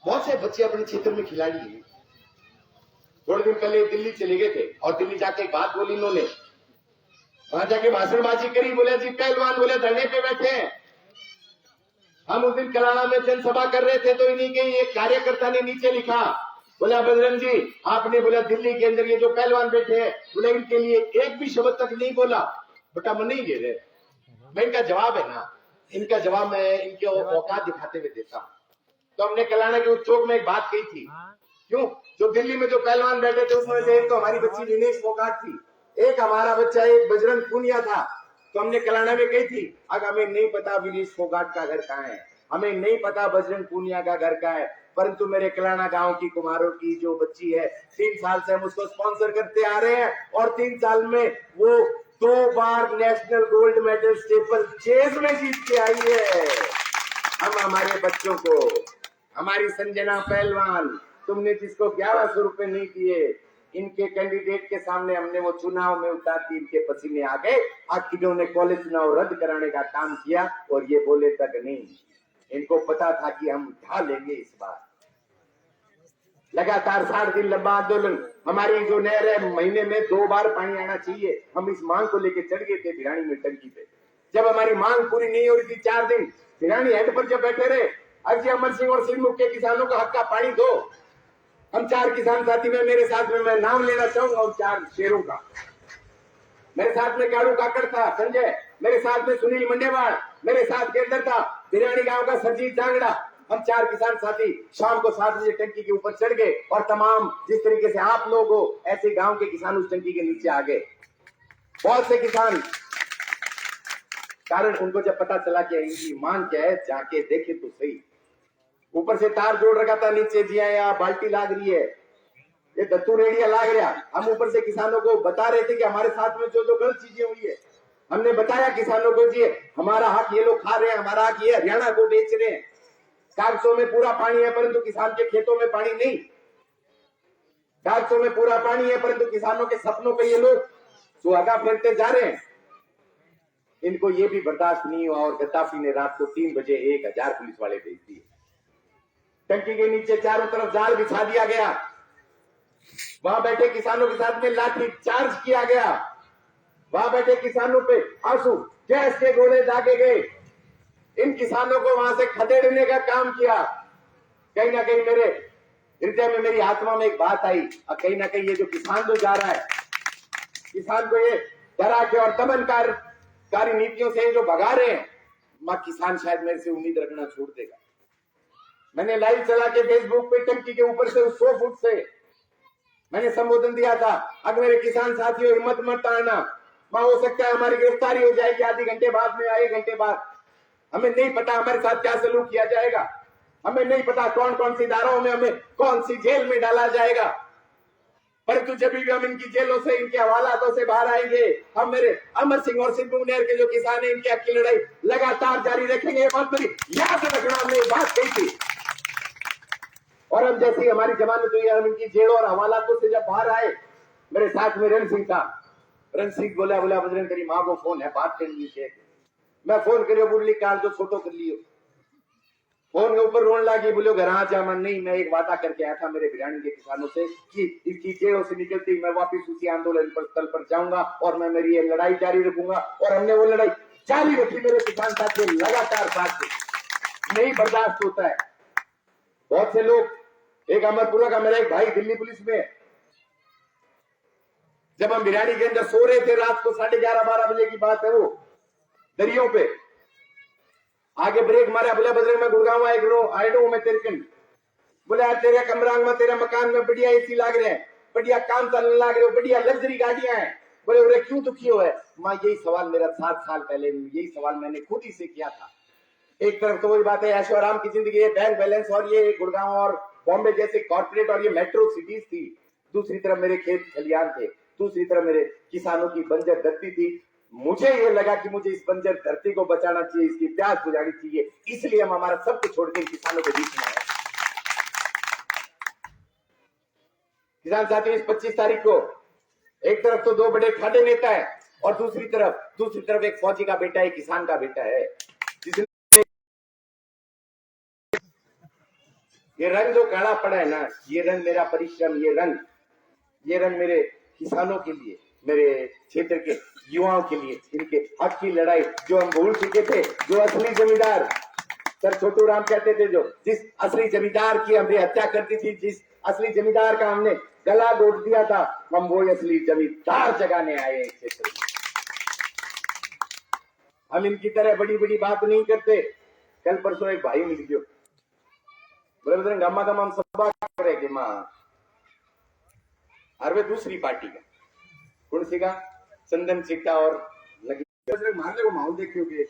बहुत से बच्चे अपने क्षेत्र में खिलाड़ी हैं। थोड़े दिन पहले दिल्ली चले गए थे और दिल्ली जाके एक बात बोली इन्होंने, वहां जाके भाषणबाजी करी, बोले जी पहलवान बोले धरने पे बैठे हैं। हम उस दिन कलाना में जनसभा कर रहे थे तो इन्हीं के एक कार्यकर्ता ने नीचे लिखा, बोला बजरंग जी आपने बोला दिल्ली के अंदर ये जो पहलवान बैठे हैं, बोले इनके लिए एक भी शब्द तक नहीं बोला। बेटा मन नहीं दे रहे। मैं इनका जवाब है ना, इनका जवाब मैं इनके औकात दिखाते हुए देता हूँ। तो हमने कलाना के उस चौक में एक बात कही थी, क्यों जो दिल्ली में जो पहलवान बैठे थे उसमें से एक तो हमारी बच्ची विनेश फोगाट थी, एक हमारा बच्चा एक बजरंग पूनिया था। तो हमने कलाना में कही थी, अब हमें नहीं पता विनेश फोगाट का घर कहाँ है, हमें नहीं पता बजरंग पूनिया का घर कहाँ है, परंतु मेरे कलाना गांव की कुमारों की जो बच्ची है 3 साल से हम उसको स्पॉन्सर करते आ रहे हैं और 3 साल में वो 2 बार national gold medal steeplechase में जीत के आई है। हम हमारे बच्चों को, हमारी संजना पहलवान, तुमने जिसको 1100 रुपए नहीं दिए, इनके कैंडिडेट के सामने हमने वो चुनाव में उतारती, इनके पसीने आ गए। आखिर ने कॉलेज चुनाव रद्द कराने का काम किया और ये बोले तक नहीं। इनको पता था कि हम ढा लेंगे इस बार। लगातार 60 दिन लंबा आंदोलन। हमारी जो नहर है, महीने में 2 बार पानी आना चाहिए, हम इस मांग को लेकर चढ़ गए थे भिरानी में टंकी पे। जब हमारी मांग पूरी नहीं हो रही थी, 4 दिन भिरानी हेड पर जब बैठे रहे, अजय अमर सिंह और सिंहमुख के किसानों का हक का पानी दो। हम 4 किसान साथी में, मेरे साथ में, मैं नाम लेना चाहूंगा उन 4 शेरों का। मेरे साथ में काड़ू काकड़ था संजय, मेरे साथ में सुनील मंडेवाड़, मेरे साथ के अंदर था बिरानी गांव का सरजीत जांगड़ा। हम 4 किसान साथी शाम को 7 बजे टंकी के ऊपर चढ़ गए और तमाम जिस तरीके से आप लोग हो ऐसे गांव के किसान उस टंकी के नीचे आ गए। बहुत से किसान, कारण उनको जब पता चला कि इनकी मांग क्या है, जाके देखे तो सही। ऊपर से तार जोड़ रखा था, नीचे जी आया बाल्टी लाग रही है, ये दत्तू रेडिया लाग रहा। हम ऊपर से किसानों को बता रहे थे कि हमारे साथ में जो जो गलत चीजें हुई है, हमने बताया किसानों को जी हमारा हक ये लोग खा रहे हैं, हमारा हक ये हरियाणा को बेच रहे हैं। कागजों में पूरा पानी है परंतु किसान के खेतों में पानी नहीं। कागजों में पूरा पानी है परंतु किसानों के सपनों पे ये लोग सुहागा फेरते जा रहे हैं। इनको ये भी बर्दाश्त नहीं हुआ और गद्दाफी ने रात को 3 बजे 1000 पुलिस वाले भेज दिए। टंकी के नीचे चारों तरफ जाल बिछा दिया गया, वहां बैठे किसानों के साथ में लाठी चार्ज किया गया, वहां बैठे किसानों पे आंसू गैस के गोले दागे गए। इन किसानों को वहां से खदेड़ने का काम किया। कहीं ना कहीं मेरे हृदय में, मेरी आत्मा में एक बात आई, और कहीं ना कहीं ये जो किसान जो जा रहा है, किसान को ये डरा के और दमनकारी नीतियों से जो भगा रहे हैं, मां किसान शायद मेरे से उम्मीद रखना छोड़ देगा। मैंने लाइव चला के फेसबुक पे टंकी के ऊपर से 100 फुट से मैंने संबोधन दिया था, अगर मेरे किसान साथियों हिम्मत मत हारना, वहां हो सकता है हमारी गिरफ्तारी हो जाएगी आधे घंटे बाद में या 1 घंटे बाद। हमें नहीं पता हमारे साथ क्या सलूक किया जाएगा, हमें नहीं पता कौन कौन सी धाराओं में हमें कौन सी जेल में डाला जाएगा, परंतु जब भी हम इनकी जेलों से, इनके हवालातों से बाहर आएंगे, हम मेरे अमर सिंह और सिद्धू मुनेर के जो किसान हैं, इनकी हक की लड़ाई लगातार जारी रखेंगे। ये बात मेरी याद रखना, हमने ये बात कही थी। और अब जैसे ही हमारी जमानत हुई, हम इनकी जेलों और हवालातों से जब बाहर आए, मेरे साथ में रण सिंह था। रण सिंह बोला बजरंग तेरी माँ को फोन है, बात करनी है। मैं फोन करियो बुरली कार जो छोटो कर लियो, फोन के ऊपर रोन लगी, बोलो घर आ जा। मन नहीं, मैं एक वादा करके आया था मेरे भिरानी के किसानों से कि इनकी जेलों से निकलती मैं वापिस उसी आंदोलन पर स्थल पर जाऊंगा और मैं मेरी ये लड़ाई जारी रखूंगा। और हमने वो लड़ाई जारी रखी। मेरे किसान साथी लगातार साथ थे। नहीं बर्दाश्त होता है। बहुत से लोग, एक अमरपुरा का मेरा एक भाई दिल्ली पुलिस में, जब हम भिरानी के अंदर सो रहे थे, रात को 11:30-12 बजे की बात है, वो दरियों पे आगे ब्रेक मारा। बोला बजरंग मैं गुड़गांव आई नो मैं तेरे कन। बोले यार तेरे कमरा में, तेरे मकान में बढ़िया एसी लाग रहे हैं, बढ़िया काम चलने लाग रहे हो, बढ़िया लग्जरी गाड़ियां हैं। बोले उरे क्यों दुखी हो है? मां यही सवाल मेरा 7 साल पहले, यही सवाल मैंने खुद ही से किया था। एक तरफ तो वही बात है ऐशो आराम की जिंदगी, ये बैंक बैलेंस और ये गुड़गांव और बॉम्बे जैसे कॉर्पोरेट और ये मेट्रो सिटीज थी, दूसरी तरफ मेरे खेत खलियान थे, दूसरी तरफ मेरे किसानों की बंजर धरती थी। मुझे ये लगा कि मुझे इस बंजर धरती को बचाना चाहिए, इसकी प्यास बुझानी चाहिए, इसलिए हम हमारा सब कुछ छोड़ के किसानों के बीच में आए। किसान साथी, इस 25 तारीख को एक तरफ तो 2 बड़े खाटे नेता है और दूसरी तरफ एक फौजी का बेटा है, किसान का बेटा है। ये रंग जो काला पड़ा है ना, ये रंग मेरा परिश्रम, ये रंग मेरे किसानों के लिए, मेरे क्षेत्र के युवाओं के लिए, इनके हक की लड़ाई जो हम भूल चुके थे। जो असली जमींदार सर छोटू राम कहते थे, जो जिस असली जमींदार की हमने हत्या करती थी, जिस असली जमींदार का हमने गला घोट दिया था, हम वो असली जमींदार जगाने आए हैं क्षेत्र में। हम इनकी तरह बड़ी बड़ी बात नहीं करते। कल परसों एक भाई मिल गयो, बोले गम्मा गम्मा हम सब करेंगे माँ, और वे दूसरी पार्टी का कौन सी का चंदन चिट्टा और लगी मारने को माहौल देखियोगे,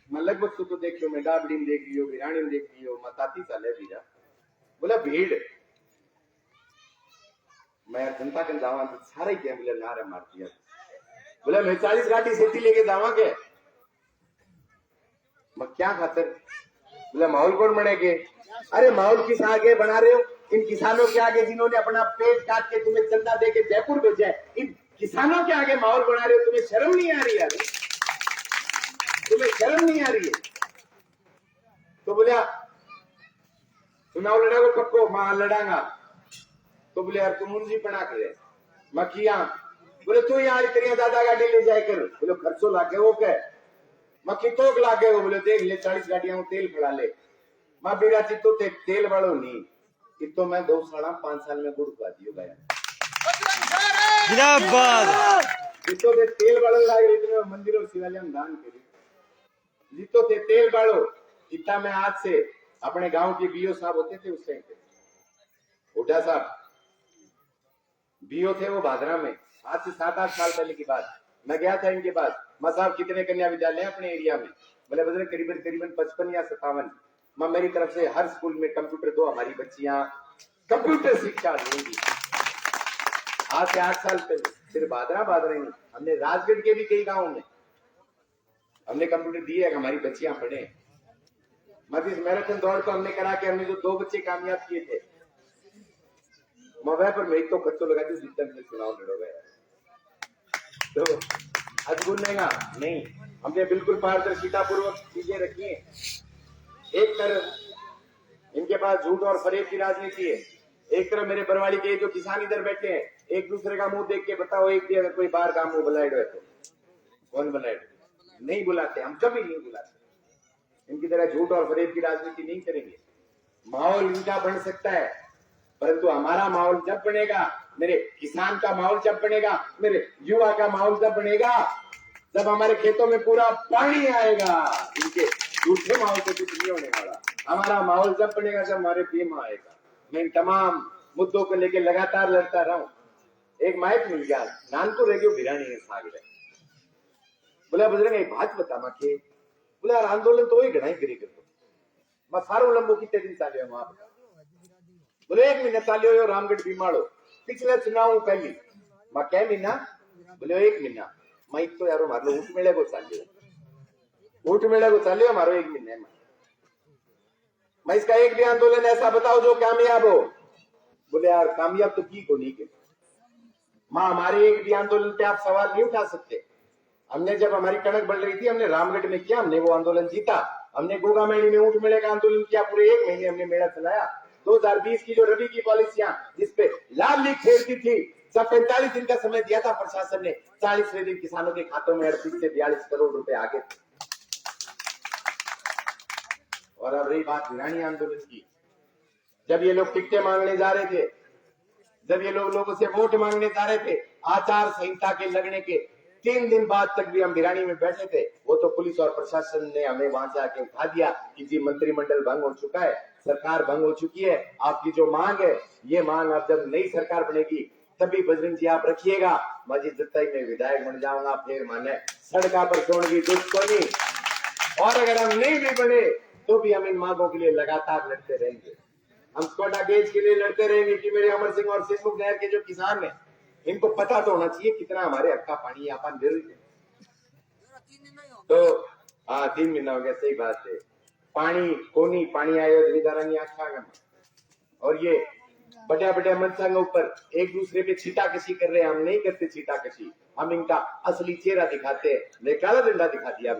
मैं लगभग तो देखियो, मैं डाबड़ी में देख लियो, भिरानी में देख लियो, मताती साले भीरा। बोला भीड़ मैं जनता के दावा सारे क्या बोले नारे मार दिया। बोला मैं 40 गाड़ी सेती लेके जावा के मैं क्या खातर? बोला माहौल कौन बनेगे? अरे माहौल किस आगे बना रहे हो? इन किसानों के आगे जिन्होंने अपना पेट काट के तुम्हें चंदा दे के जयपुर भेजा है, इन किसानों के आगे माहौल बना रहे हो। तुम्हें शर्म नहीं आ रही यार? तुम्हें शर्म नहीं आ रही है? तो बोला चुनाव लड़ा को पक्को मां लड़ांगा। तो बोले यार तू मुंजी पना करे मखिया। बोले तू यार तेरी दादा गाड़ी ले जाए कर। बोले खर्चो लागे वो कह मक्खी तोक लागे वो। बोले देख ले 40 गाड़ियां तेल फड़ा ले। मां बेरा चित्तो तेल वालों नहीं, तो मैं 2 साल 5 साल में गुड़ खा दियो गया जिंदाबाद। जितो ते तेल वालों लागे इतने मंदिर और शिवालय में दान करे, जितो ते तेल वालों इतना। मैं आज से अपने गांव के बीओ साहब होते थे उस टाइम पे, हुड्डा साहब बीओ थे वो भादरा में, आज से 7-8 साल पहले की बात। मैं गया था इनके पास, मां साहब कितने कन्या विद्यालय अपने एरिया में? बोले बजरंग करीबन 55 या 57। मां मेरी तरफ से हर स्कूल में कंप्यूटर दो, हमारी बच्चियां कंप्यूटर शिक्षा लेंगी। आज से 8 साल पहले सिर्फ भादरा नहीं, हमने राजगढ़ के भी कई गांवों में हमने कंप्यूटर दिए, हमारी बच्चियां पढ़े। मत इस मैराथन दौड़ को हमने करा के हमने जो 2 बच्चे कामयाब किए थे, पर मैं तो खर्चों लगा दी जितना चुनाव लड़ो गया तो अजगुन नहीं, हमने बिल्कुल पारदर्शिता पूर्वक चीजें रखी है। एक तरफ इनके पास झूठ और फरेब की राजनीति है, एक तरफ मेरे बरवाड़ी के जो किसान इधर बैठे हैं, एक दूसरे का मुंह देख के बताओ एक भी अगर कोई बाहर का मुंह बुलाए तो कौन बुलाए? नहीं बुलाते, हम कभी नहीं बुलाते। इनकी तरह झूठ और फरेब की राजनीति नहीं करेंगे। माहौल इनका बन सकता है, परंतु हमारा माहौल जब बनेगा, मेरे किसान का माहौल जब बनेगा, मेरे युवा का माहौल जब बनेगा, जब हमारे खेतों में पूरा पानी आएगा। इनके झूठे माहौल से कुछ नहीं होने वाला। हमारा माहौल जब बनेगा जब हमारे बीमा आएगा। मैं तमाम मुद्दों को लेके लगातार लड़ता रहा हूं। एक माइक मिल गया, नानपुर रह गयो भिरानी ने साग रहे बोला बजरंग एक बात बता माके बोला यार आंदोलन तो वही घड़ाई करी करतो मैं सारो लंबो कितने दिन चालियो वहां बोले 1 महीना चालियो यो रामगढ़ बीमाड़ो पिछले चुनाव पहली मैं क्या महीना बोले 1 महीना मैं तो यारो मारो ऊँट मेले को चालियो मारो 1 महीने में मैं इसका एक भी आंदोलन ऐसा बताओ जो कामयाब हो। बोले यार कामयाब तो की को नहीं के माँ हमारे एक भी आंदोलन पे आप सवाल नहीं उठा सकते। हमने जब हमारी कणक बढ़ रही थी हमने रामगढ़ में किया, हमने वो आंदोलन जीता। हमने गोगामेड़ी में ऊँट मेले का आंदोलन किया, पूरे 1 महीने हमने मेला चलाया। 2020 की जो रबी की पॉलिसियां जिसपे लाल लीक खेलती थी, जब 45 दिन का समय दिया था प्रशासन ने, 40वें दिन किसानों के खातों में 38 से 42 करोड़ रुपए आ गए। और अब रही बात भिरानी आंदोलन की, जब ये लोग टिकटें मांगने जा रहे थे, जब ये लोग लोगों से वोट मांगने जा रहे थे, आचार संहिता के लगने के 3 दिन बाद तक भी हम भिरानी में बैठे थे। वो तो पुलिस और प्रशासन ने हमें वहां से आके उठा दिया कि जी मंत्रिमंडल भंग हो चुका है, सरकार भंग हो चुकी है, आपकी जो मांग है ये मांग अब जब नई सरकार बनेगी तभी बजरंग जी आप रखिएगा। मैं जितना ही मैं विधायक बन जाऊंगा फिर माने सड़का पर छोड़गी दुश्मनी। और अगर हम नहीं भी बने तो भी हम इन मांगों के लिए लगातार लड़ते रहेंगे। हम कोटा गेज के लिए लड़ते रहेंगे कि मेरे अमर सिंह और सिंहमुख नहर के जो किसान हैं इनको पता तो होना चाहिए कितना हमारे हक का पानी अपन मिल रही है। तो 3 महीना हो गया, सही बात है। पानी कोनी पानी आयो धीदारानी आखा और ये बड़े बड़े मनसांग ऊपर एक दूसरे पे छीटाकशी कर रहे हैं। हम नहीं करते छीटाकशी, हम इनका असली चेहरा दिखाते हैं। मैं काला झंडा दिखा दिया,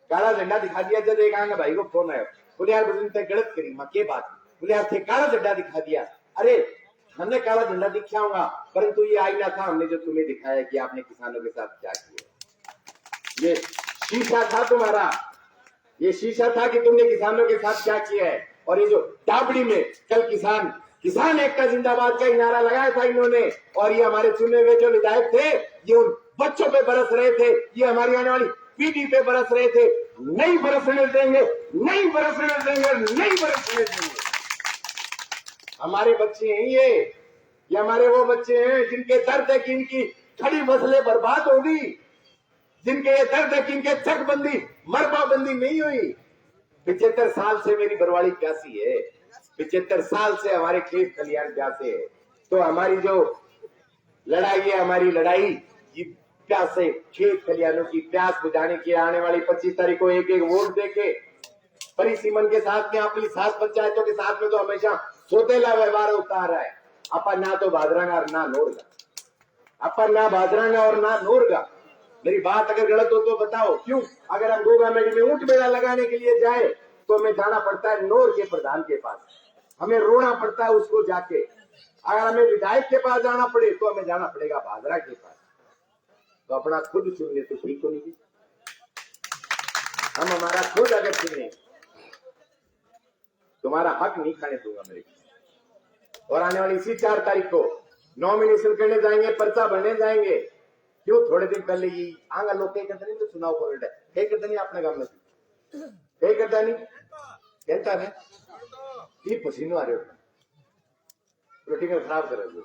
काला झंडा दिखा दिया। जब एक आंगा भाई को फोन आया, बोले यार बजरंग तक गलत करी मां के बात, बोले यार थे काला झंडा दिखा दिया। अरे हमने काला झंडा दिखाऊंगा, परंतु ये आईना था हमने जो तुम्हें दिखाया कि आपने किसानों के साथ क्या किया। ये शीशा था तुम्हारा, ये शीशा था कि तुमने किसानों के साथ क्या किया है। और ये जो टाबड़ी में कल किसान एकता जिंदाबाद का नारा लगाया था इन्होंने, और ये हमारे चुने हुए जो विधायक थे ये उन बच्चों पे बरस रहे थे, ये हमारी आने वाली पीढ़ी पे बरस रहे थे। नहीं बरसने देंगे, नहीं बरसने देंगे, नहीं बरसने देंगे। हमारे बच्चे हैं ये हमारे वो बच्चे हैं जिनके दर्द है कि इनकी खड़ी फसलें बर्बाद होगी, जिनके ये दर्द है कि इनके चकबंदी मरबाबंदी नहीं हुई। 75 साल से मेरी बरवाली प्यासी है, 75 साल से हमारे खेत खलियान प्यासे है। तो हमारी जो लड़ाई है, हमारी लड़ाई प्यासे खेत खलियानों की प्यास बुझाने की। आने वाली 25 तारीख को एक वोट देके परिसीमन के साथ में अपनी 7 पंचायतों के साथ में तो हमेशा सोतेला व्यवहार होता रहा है। अपन ना तो भादरांगा और ना नोरगा, अपन ना भादरांगा और ना नोरगा। मेरी बात अगर गलत हो तो बताओ क्यों। अगर हम गोगामेड़ी में ऊंट मेला लगाने के लिए जाए तो हमें जाना पड़ता है नोर के प्रधान के पास, हमें रोना पड़ता है उसको जाके। अगर हमें विधायक के पास जाना पड़े तो हमें जाना पड़ेगा भादरा के पास। तो अपना खुद चुन ले तो ठीक हो नहीं। हम हमारा खुद अगर चुने, तुम्हारा हक नहीं खाने दूंगा मेरे। और आने वाली इसी 4 तारीख को नॉमिनेशन करने जाएंगे, पर्चा भरने जाएंगे। क्यों थोड़े दिन पहले ही आंगा लोग कई करते नहीं तो चुनाव को लड़े कई करते नहीं अपने गांव में कई करता नहीं कहता है ये पसीनो आ रहे हो रोटी में खराब करेगो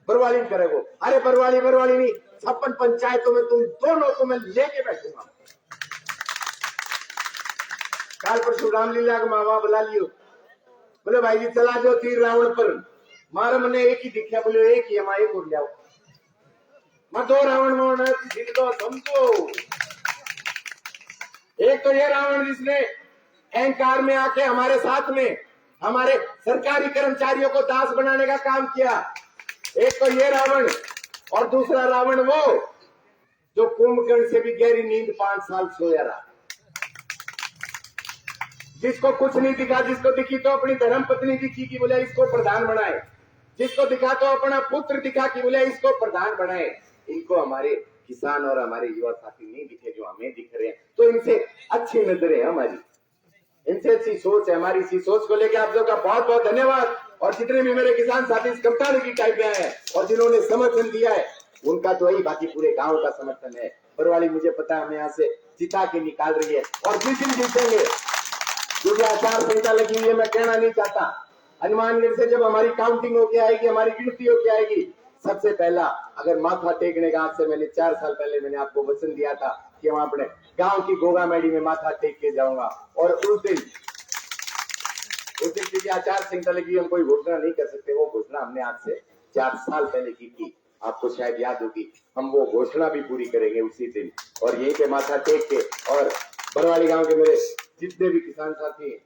बरवाली करेगो। अरे बरवाली नहीं 56 पंचायतों में तुम दोनों को मैं लेके बैठूंगा। काल परसों रामलीला का मावा बुला लियो, बोले भाई जी चला जो तीर रावण पर मारा मैंने एक ही दिखा, बोले एक ही हमारे को लियाओ मैं 2 रावण दो समझो। एक तो ये रावण जिसने अहंकार में आके हमारे साथ में हमारे सरकारी कर्मचारियों को दास बनाने का काम किया, एक तो ये रावण। और दूसरा रावण वो जो कुंभकर्ण से भी गहरी नींद 5 साल सोया रहा, जिसको कुछ नहीं दिखा, जिसको दिखी तो अपनी धर्म पत्नी दिखी कि बोले इसको प्रधान बनाए, जिसको दिखा तो अपना पुत्र दिखा कि बोले इसको प्रधान बनाए। इनको हमारे किसान और हमारे युवा साथी नहीं दिखे जो हमें दिख रहे हैं। तो इनसे अच्छी नजरें हमारी, इनसे अच्छी सोच है हमारी। इसी सोच को लेकर आप लोगों का बहुत बहुत धन्यवाद। और जितने भी मेरे किसान साथी इस कप्तानी की टाइप में आए हैं और जिन्होंने समर्थन दिया है उनका तो यही, बाकी पूरे गांव का समर्थन है। बरवाली मुझे पता है हमें यहाँ से जिता के निकाल रही है और जिस दिन जीतेंगे, क्योंकि आचार संहिता लगी हुई है, मैं कहना नहीं चाहता, हनुमानगढ़ से जब हमारी काउंटिंग होके आएगी, हमारी गिनती होके आएगी, सबसे पहला अगर माथा टेकने का, आज से मैंने 4 साल पहले मैंने आपको वचन दिया था कि वहां अपने गांव की गोगा मैडी में माथा टेक के जाऊंगा। और उस दिन क्योंकि आचार संहिता लगी, हम कोई घोषणा नहीं कर सकते, वो घोषणा हमने आज से 4 साल पहले की थी, आपको शायद याद होगी। हम वो घोषणा भी पूरी करेंगे उसी दिन, और यहीं पे माथा टेक के। और बरवाड़ी गांव के मेरे जितने भी किसान साथी हैं,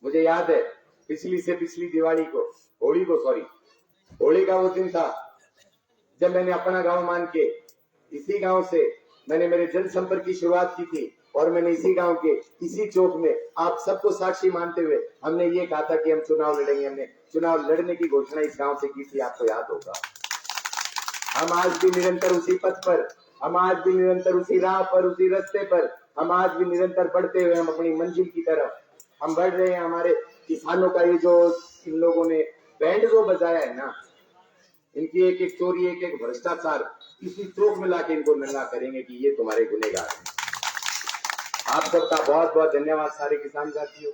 मुझे याद है पिछली से पिछली दिवाली को, होली का वो दिन था जब मैंने अपना गांव मान के इसी गांव से मैंने मेरे जनसंपर्क की शुरुआत की थी, और मैंने इसी गांव के इसी चौक में आप सबको साक्षी मानते हुए हमने ये कहा था कि हम चुनाव लड़ेंगे। हमने चुनाव लड़ने की घोषणा इस गांव से की थी, आपको याद होगा। हम आज भी निरंतर उसी पथ पर, हम आज भी निरंतर उसी राह पर, उसी रास्ते पर, हम आज भी निरंतर बढ़ते हुए हम अपनी मंजिल की तरफ हम बढ़ रहे हैं। हमारे किसानों का ये जो इन लोगों ने बैंड जो बजाया है ना, इनकी एक एक चोरी, एक एक भ्रष्टाचार इसी चौक में लाके इनको नंगा करेंगे कि ये तुम्हारे गुनेगार हैं। आप सबका बहुत बहुत धन्यवाद सारे किसान साथियों।